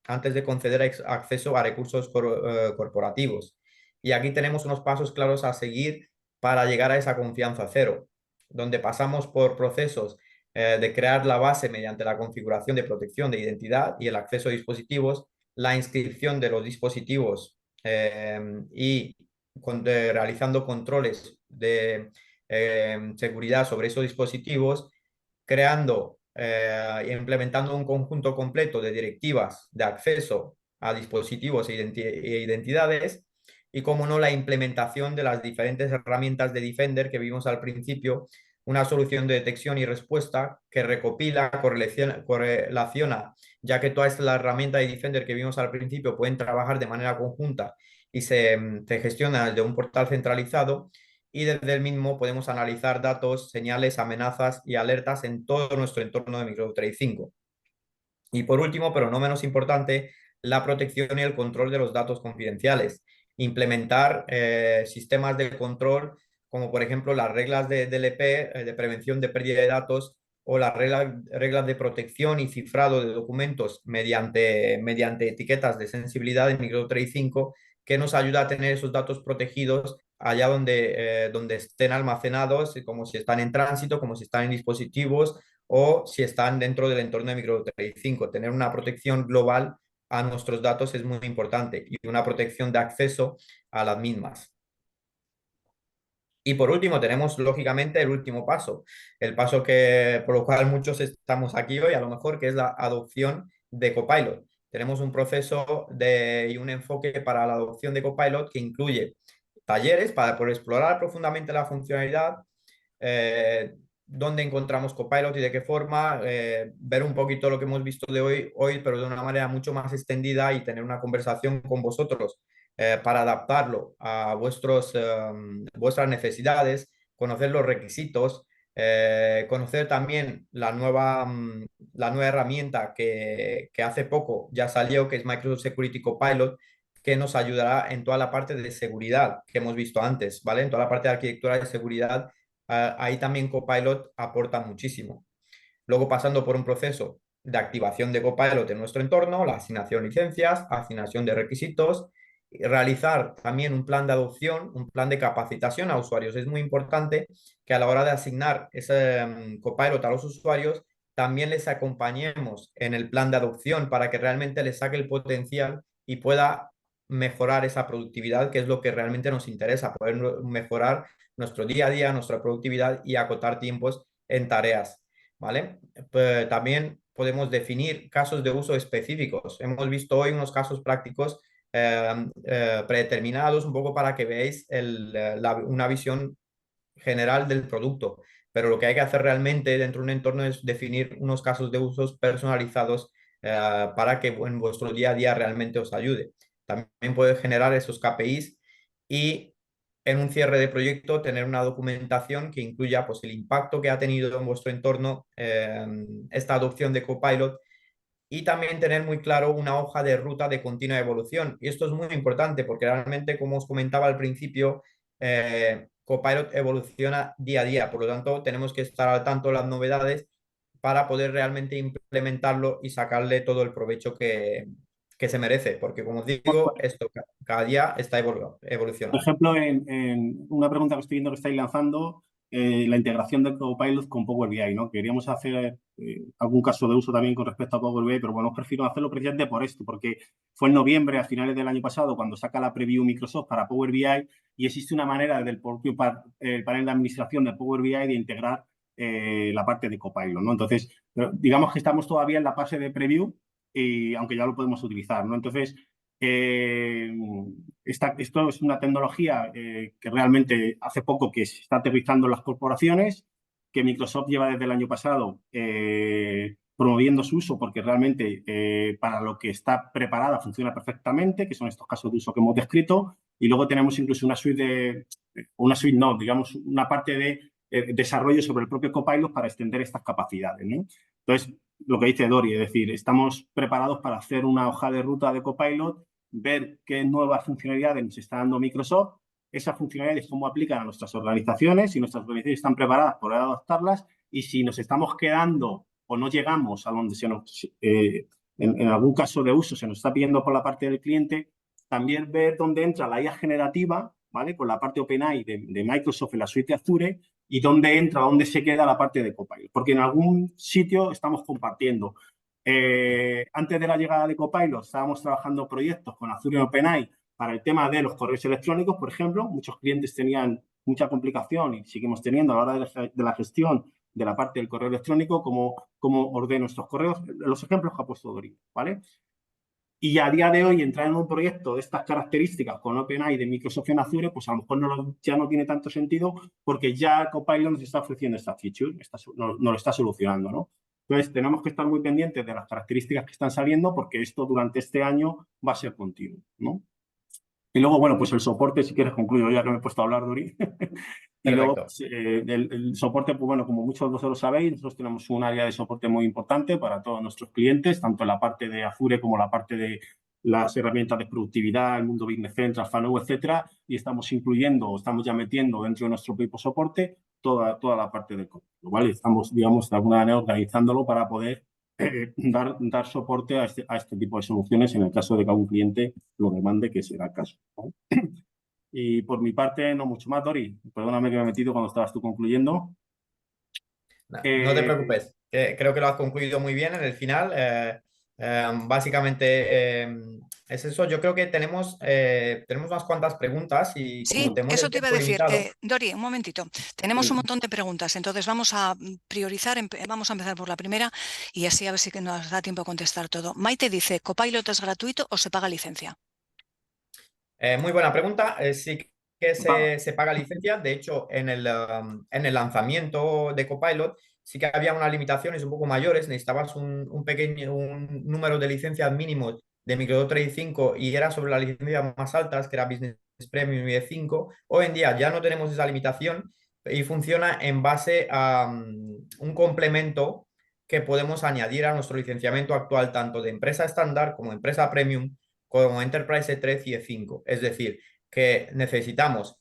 antes de conceder acceso a recursos corporativos. Y aquí tenemos unos pasos claros a seguir para llegar a esa confianza cero, donde pasamos por procesos de crear la base mediante la configuración de protección de identidad y el acceso a dispositivos, la inscripción de los dispositivos y realizando controles de seguridad sobre esos dispositivos, creando e implementando un conjunto completo de directivas de acceso a dispositivos e identidades y, como no, la implementación de las diferentes herramientas de Defender que vimos al principio, una solución de detección y respuesta que recopila, correlaciona, ya que todas las herramientas de Defender que vimos al principio pueden trabajar de manera conjunta y se gestionan desde un portal centralizado, y desde el mismo podemos analizar datos, señales, amenazas y alertas en todo nuestro entorno de Microsoft 365. Y, por último, pero no menos importante, la protección y el control de los datos confidenciales. Implementar sistemas de control como, por ejemplo, las reglas de DLP, de prevención de pérdida de datos, o las reglas de protección y cifrado de documentos mediante etiquetas de sensibilidad en Microsoft 365, que nos ayuda a tener esos datos protegidos allá donde estén almacenados, como si están en tránsito, como si están en dispositivos o si están dentro del entorno de Microsoft 365. Tener una protección global a nuestros datos es muy importante, y una protección de acceso a las mismas. Y, por último, tenemos lógicamente el último paso, el paso por lo cual muchos estamos aquí hoy, a lo mejor, que es la adopción de Copilot. Tenemos un proceso y un enfoque para la adopción de Copilot que incluye talleres para poder explorar profundamente la funcionalidad, dónde encontramos Copilot y de qué forma, ver un poquito lo que hemos visto de hoy, pero de una manera mucho más extendida y tener una conversación con vosotros para adaptarlo a vuestras necesidades, conocer los requisitos, conocer también la nueva herramienta que hace poco ya salió, que es Microsoft Security Copilot, que nos ayudará en toda la parte de seguridad que hemos visto antes, ¿vale? En toda la parte de arquitectura de seguridad, ahí también Copilot aporta muchísimo. Luego pasando por un proceso de activación de Copilot en nuestro entorno, la asignación de licencias, asignación de requisitos, y realizar también un plan de adopción, un plan de capacitación a usuarios. Es muy importante que a la hora de asignar ese Copilot a los usuarios, también les acompañemos en el plan de adopción para que realmente les saque el potencial y pueda mejorar esa productividad, que es lo que realmente nos interesa, poder mejorar nuestro día a día, nuestra productividad y acotar tiempos en tareas. ¿Vale? También podemos definir casos de uso específicos. Hemos visto hoy unos casos prácticos predeterminados un poco para que veáis una visión general del producto. Pero lo que hay que hacer realmente dentro de un entorno es definir unos casos de usos personalizados para que en vuestro día a día realmente os ayude. También puedes generar esos KPIs y en un cierre de proyecto tener una documentación que incluya pues, el impacto que ha tenido en vuestro entorno esta adopción de Copilot y también tener muy claro una hoja de ruta de continua evolución. Y esto es muy importante porque realmente, como os comentaba al principio, Copilot evoluciona día a día. Por lo tanto, tenemos que estar al tanto de las novedades para poder realmente implementarlo y sacarle todo el provecho que se merece. Porque, como os digo, esto cada día está Por evolucionando. ejemplo, en una pregunta que estoy viendo que estáis lanzando, la integración de Copilot con Power BI, ¿no? Queríamos hacer algún caso de uso también con respecto a Power BI, pero bueno, prefiero hacerlo precisamente por esto, porque fue en noviembre, a finales del año pasado, cuando saca la preview Microsoft para Power BI y existe una manera del propio el panel de administración de Power BI de integrar la parte de Copilot, ¿no? Entonces, digamos que estamos todavía en la fase de preview, y, aunque ya lo podemos utilizar, ¿no? Entonces, eh, esto es una tecnología que realmente hace poco que se está aterrizando en las corporaciones, que Microsoft lleva desde el año pasado promoviendo su uso porque realmente para lo que está preparada funciona perfectamente, que son estos casos de uso que hemos descrito, y luego tenemos incluso una suite no, digamos, una parte de desarrollo sobre el propio Copilot para extender estas capacidades, ¿no? Entonces, lo que dice Dori, es decir, estamos preparados para hacer una hoja de ruta de Copilot, ver qué nuevas funcionalidades nos está dando Microsoft, esas funcionalidades cómo aplican a nuestras organizaciones, si nuestras organizaciones están preparadas por adoptarlas y si nos estamos quedando o no llegamos a donde en algún caso de uso se nos está pidiendo por la parte del cliente, también ver dónde entra la IA generativa, ¿vale? Con la parte OpenAI de Microsoft en la suite de Azure y dónde se queda la parte de Copilot. Porque en algún sitio estamos compartiendo. Antes de la llegada de Copilot estábamos trabajando proyectos con Azure y OpenAI para el tema de los correos electrónicos, por ejemplo. Muchos clientes tenían mucha complicación y seguimos teniendo a la hora de la gestión de la parte del correo electrónico, cómo ordeno estos correos, los ejemplos que ha puesto Dori, ¿vale? Y a día de hoy entrar en un proyecto de estas características con OpenAI de Microsoft en Azure, pues a lo mejor ya no tiene tanto sentido porque ya Copilot nos está ofreciendo esta feature, nos lo está solucionando, ¿no? Entonces tenemos que estar muy pendientes de las características que están saliendo porque esto durante este año va a ser continuo, ¿no? Y luego, bueno, pues el soporte, si quieres concluyo ya que me he puesto a hablar, Dori. Y luego, Perfecto. pues, el soporte, pues bueno, como muchos de vosotros sabéis, nosotros tenemos un área de soporte muy importante para todos nuestros clientes, tanto en la parte de Azure como la parte de las herramientas de productividad, el mundo Business Central, Fanou, etcétera, y estamos incluyendo, estamos ya metiendo dentro de nuestro propio soporte toda la parte del código, ¿vale? Estamos, digamos, de alguna manera organizándolo para poder dar soporte a este tipo de soluciones en el caso de que algún cliente lo demande, que será el caso, ¿no? Y por mi parte, no mucho más, Dori. Perdóname que me he metido cuando estabas tú concluyendo. No te Eh, preocupes, creo que lo has concluido muy bien en el final. Básicamente es eso. Yo creo que tenemos unas cuantas preguntas y como Sí, tenemos eso el te iba a tiempo decir. limitado, Dori, un momentito. Tenemos un montón de preguntas, entonces vamos a priorizar, vamos a empezar por la primera y así a ver si que nos da tiempo a contestar todo. Maite dice, ¿Copilot es gratuito o se paga licencia? muy buena pregunta. Sí que se paga licencia. De hecho, en el lanzamiento de Copilot sí que había unas limitaciones un poco mayores. Necesitabas un número de licencias mínimos de Microsoft 365 y era sobre las licencias más altas, que era Business Premium y E5. Hoy en día ya no tenemos esa limitación y funciona en base a un complemento que podemos añadir a nuestro licenciamiento actual, tanto de empresa estándar como empresa premium, como Enterprise E3 y E5. Es decir, que necesitamos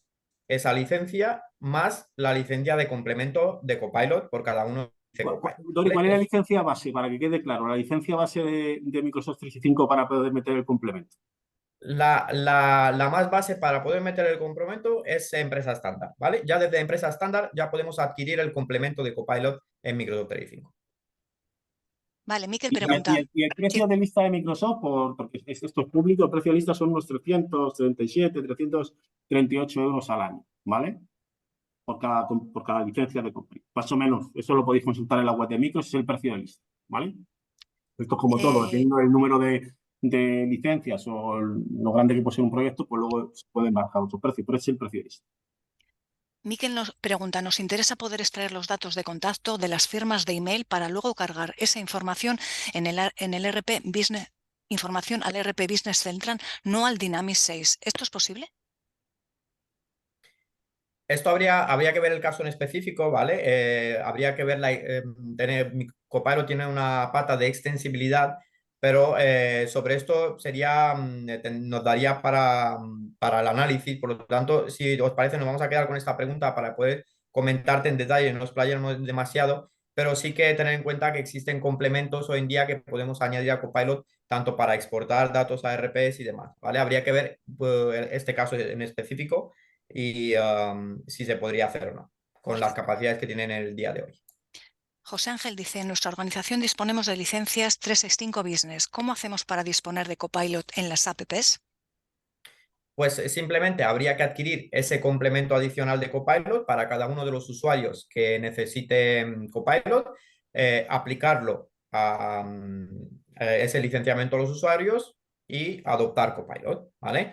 esa licencia más la licencia de complemento de Copilot por cada uno de Copilot. Dori, ¿cuál es la licencia base? Para que quede claro, la licencia base de Microsoft 365 para poder meter el complemento. La más base para poder meter el complemento es empresa estándar, ¿vale? Ya desde empresa estándar ya podemos adquirir el complemento de Copilot en Microsoft 365. Vale, Miquel Y pregunta. el precio de lista de Microsoft, porque esto es público, el precio de lista son unos 337, 338 euros al año, ¿vale? Por cada licencia de compra. Más o menos, eso lo podéis consultar en la web de Microsoft, es el precio de lista, ¿vale? Esto es como todo, dependiendo del número de licencias o lo grande que puede ser un proyecto, pues luego se pueden bajar otros precios, pero ese es el precio de lista. Miquel nos pregunta, ¿nos interesa poder extraer los datos de contacto de las firmas de email para luego cargar esa información en el RP Business, información al RP Business Central, no al Dynamics 6? ¿Esto es posible? Esto habría que ver el caso en específico, ¿vale? Habría que ver, Copilot tiene una pata de extensibilidad, pero sobre esto nos daría para el análisis. Por lo tanto, si os parece, nos vamos a quedar con esta pregunta para poder comentarte en detalle, no nos playemos demasiado, pero sí que tener en cuenta que existen complementos hoy en día que podemos añadir a Copilot tanto para exportar datos a RPs y demás, ¿vale? Habría que ver este caso en específico y si se podría hacer o no, con las capacidades que tienen en el día de hoy. José Ángel dice, en nuestra organización disponemos de licencias 365 Business. ¿Cómo hacemos para disponer de Copilot en las apps? Pues simplemente habría que adquirir ese complemento adicional de Copilot para cada uno de los usuarios que necesiten Copilot, aplicarlo a ese licenciamiento a los usuarios y adoptar Copilot, ¿vale?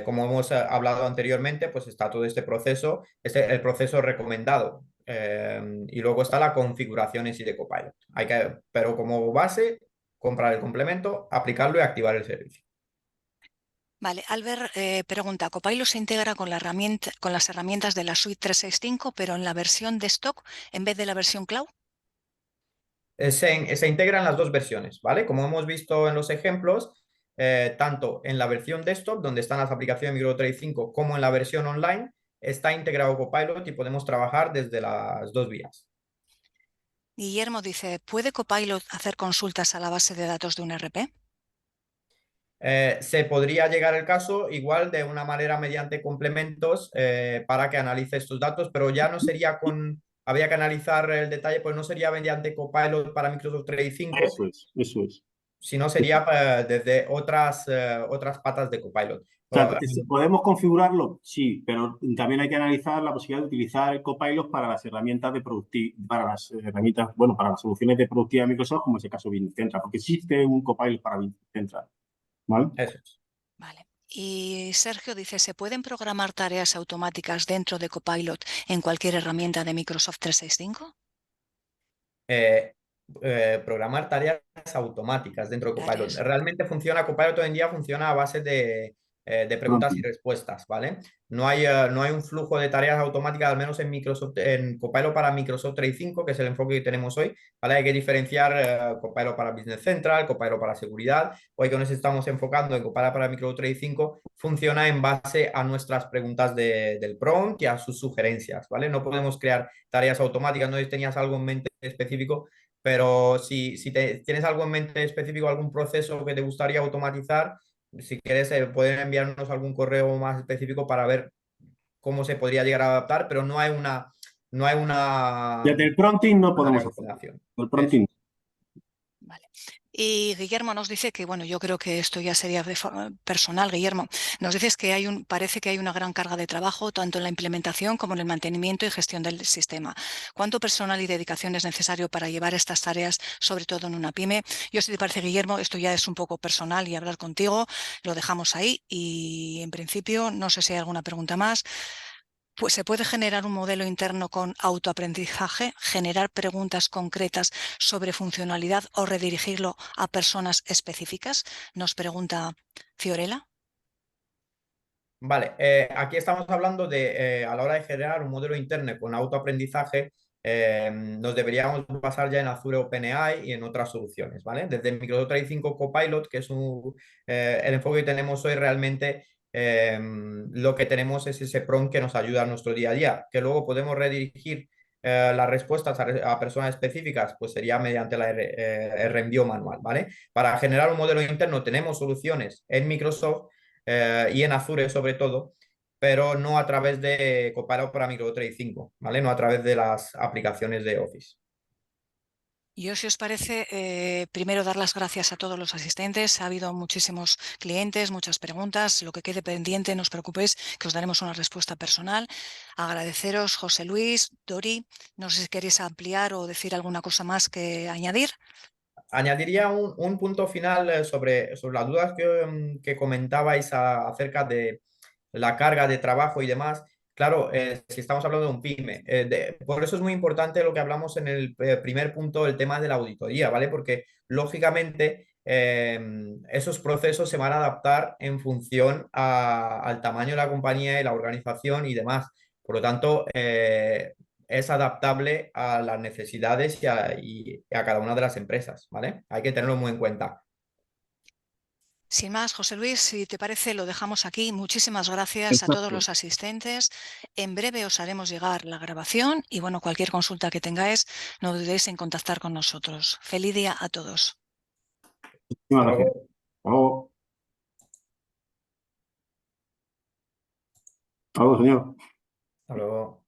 Como hemos hablado anteriormente, pues está todo este proceso, el proceso recomendado. Y luego está la configuración en sí de Copilot. Pero como base, comprar el complemento, aplicarlo y activar el servicio. Vale, Albert pregunta, Copilot se integra con las herramientas de la suite 365, pero en la versión de stock en vez de la versión cloud. Se integran las dos versiones, ¿vale? Como hemos visto en los ejemplos, tanto en la versión desktop, donde están las aplicaciones de Microsoft 365, como en la versión online, está integrado Copilot y podemos trabajar desde las dos vías. Guillermo dice, ¿puede Copilot hacer consultas a la base de datos de un RP? Se podría llegar el caso igual de una manera mediante complementos para que analice estos datos, pero ya no sería habría que analizar el detalle, pues no sería mediante Copilot para Microsoft 365, Eso es. sino sería desde otras patas de Copilot. O sea, ¿podemos configurarlo? Sí, pero también hay que analizar la posibilidad de utilizar el Copilot para las herramientas para las soluciones de productividad de Microsoft, como es el caso de Business Central, porque existe un Copilot para Business Central, ¿vale? Eso es. Vale. Y Sergio dice, ¿se pueden programar tareas automáticas dentro de Copilot en cualquier herramienta de Microsoft 365? Programar tareas automáticas dentro de Copilot. Tareas. Realmente Copilot hoy en día funciona a base de preguntas y respuestas, ¿vale? No hay un flujo de tareas automáticas, al menos en Copilot para Microsoft 365, que es el enfoque que tenemos hoy, ¿vale? Hay que diferenciar Copilot para Business Central, Copilot para seguridad. Hoy que nos estamos enfocando en Copilot para Microsoft 365, funciona en base a nuestras preguntas del prompt y a sus sugerencias, ¿vale? No podemos crear tareas automáticas, no sé si tenías algo en mente específico, pero si tienes algo en mente específico, algún proceso que te gustaría automatizar, si quieres, pueden enviarnos algún correo más específico para ver cómo se podría llegar a adaptar, pero no hay una Desde el prompting no podemos hacerlo. recomendación. El prompting. Vale. Y Guillermo nos dice que, bueno, yo creo que esto ya sería personal, Guillermo. Nos dices que parece que hay una gran carga de trabajo, tanto en la implementación como en el mantenimiento y gestión del sistema. ¿Cuánto personal y dedicación es necesario para llevar estas tareas, sobre todo en una pyme? Yo, si te parece, Guillermo, esto ya es un poco personal y hablar contigo, lo dejamos ahí y, en principio, no sé si hay alguna pregunta más. Pues se puede generar un modelo interno con autoaprendizaje, generar preguntas concretas sobre funcionalidad o redirigirlo a personas específicas, nos pregunta Fiorella. Vale, aquí estamos hablando de, a la hora de generar un modelo interno con autoaprendizaje, nos deberíamos basar ya en Azure OpenAI y en otras soluciones, ¿vale? Desde Microsoft 365 Copilot, que es el enfoque que tenemos hoy realmente, lo que tenemos es ese prompt que nos ayuda a nuestro día a día, que luego podemos redirigir las respuestas a personas específicas, pues sería mediante el reenvío manual, ¿vale? Para generar un modelo interno tenemos soluciones en Microsoft y en Azure sobre todo, pero no a través de Copilot para Microsoft 365, ¿vale? No a través de las aplicaciones de Office. Yo, si os parece, primero dar las gracias a todos los asistentes. Ha habido muchísimos clientes, muchas preguntas. Lo que quede pendiente, no os preocupéis, que os daremos una respuesta personal. Agradeceros, José Luis, Dori. No sé si queréis ampliar o decir alguna cosa más que añadir. Añadiría un punto final sobre las dudas que comentabais acerca de la carga de trabajo y demás. Claro, si estamos hablando de un pyme, por eso es muy importante lo que hablamos en el primer punto, el tema de la auditoría, ¿vale? Porque lógicamente esos procesos se van a adaptar en función al tamaño de la compañía y la organización y demás. Por lo tanto, es adaptable a las necesidades y a cada una de las empresas, ¿vale? Hay que tenerlo muy en cuenta. Sin más, José Luis, si te parece, lo dejamos aquí. Muchísimas gracias a todos Exacto. los asistentes. En breve os haremos llegar la grabación y, bueno, cualquier consulta que tengáis, no dudéis en contactar con nosotros. Feliz día a todos. Muchísimas Hasta gracias. luego. Hasta luego. Hasta luego, señor. Hasta luego.